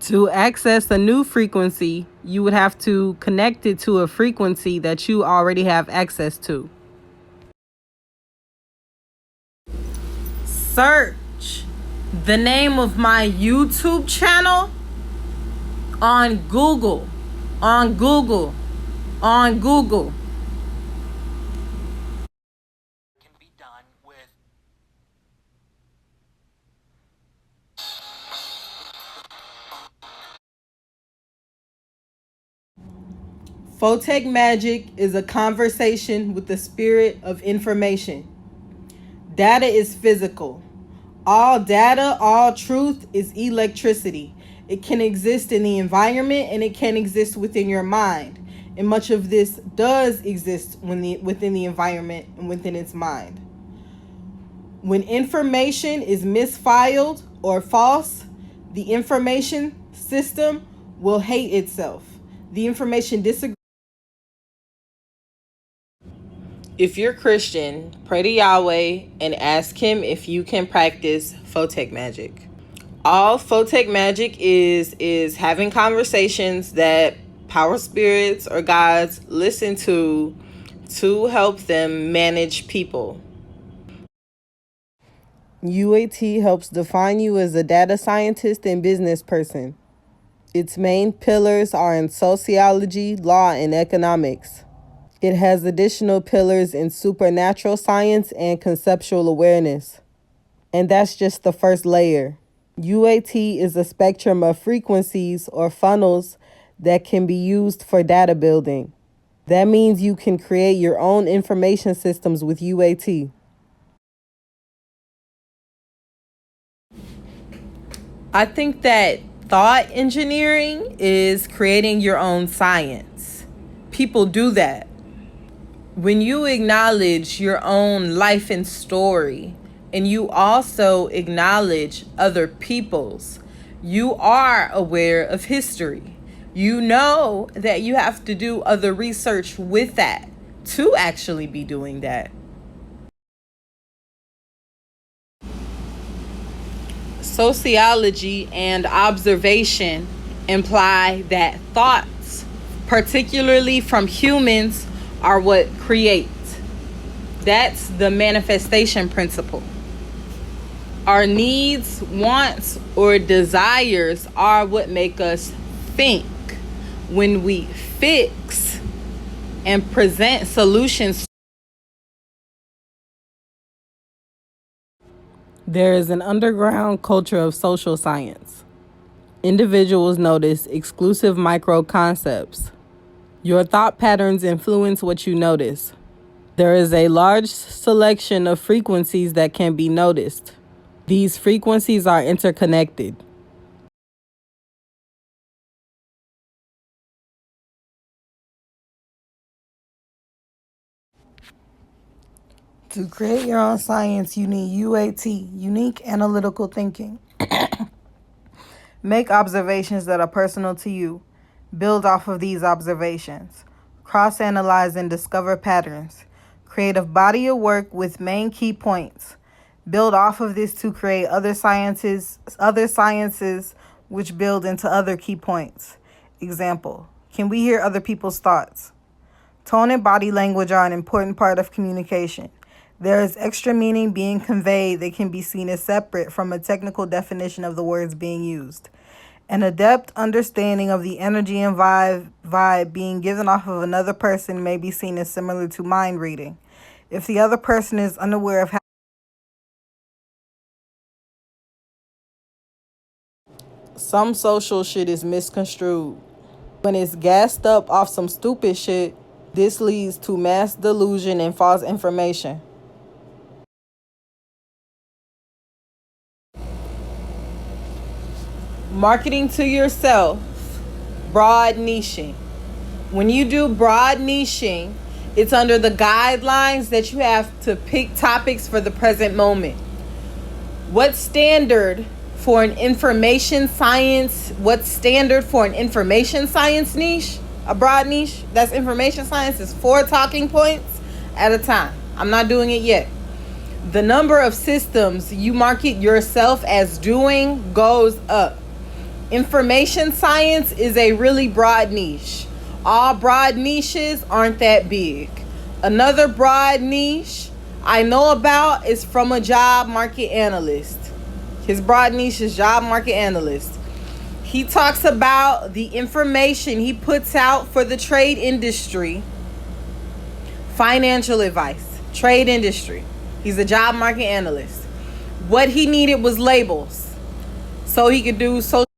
To access a new frequency, you would have to connect it to a frequency that you already have access to. Search the name of my YouTube channel on Google. On Google. On Google. Can be done with Fotek magic is a conversation with the spirit of information. Data is physical. All data, all truth is electricity. It can exist in the environment and it can exist within your mind. And much of this does exist within the environment and within its mind. When information is misfiled or false, the information system will hate itself. The information disagrees. If you're Christian, pray to Yahweh and ask him if you can practice Fotek magic. All Fotek magic is having conversations that power spirits or gods listen to help them manage people. UAT helps define you as a data scientist and business person. Its main pillars are in sociology, law, and economics. It has additional pillars in supernatural science and conceptual awareness. And that's just the first layer. UAT is a spectrum of frequencies or funnels that can be used for data building. That means you can create your own information systems with UAT. I think that thought engineering is creating your own science. People do that. When you acknowledge your own life and story, and you also acknowledge other people's, you are aware of history. You know that you have to do other research with that to actually be doing that. Sociology and observation imply that thoughts, particularly from humans, are what create. That's the manifestation principle. Our needs, wants, or desires are what make us think. When we fix and present solutions, there is an underground culture of social science. Individuals notice exclusive micro concepts. Your thought patterns influence what you notice. There is a large selection of frequencies that can be noticed. These frequencies are interconnected. To create your own science, you need UAT, unique analytical thinking. Make observations that are personal to you. Build off of these observations. Cross-analyze and discover patterns. Create a body of work with main key points. Build off of this to create other sciences which build into other key points. Example, can we hear other people's thoughts? Tone and body language are an important part of communication. There is extra meaning being conveyed that can be seen as separate from a technical definition of the words being used. An adept understanding of the energy and vibe being given off of another person may be seen as similar to mind reading. If the other person is unaware of how some social shit is misconstrued. When it's gassed up off some stupid shit, this leads to mass delusion and false information. Marketing to yourself, broad niching. When you do broad niching, it's under the guidelines that you have to pick topics for the present moment. What standard for an information science niche, a broad niche, that's information science, is 4 talking points at a time. I'm not doing it yet. The number of systems you market yourself as doing goes up. Information science is a really broad niche. All broad niches aren't that big. Another broad niche I know about is from a job market analyst. His broad niche is job market analyst. He talks about the information he puts out for the trade industry. Financial advice, trade industry. He's a job market analyst. What he needed was labels so he could do social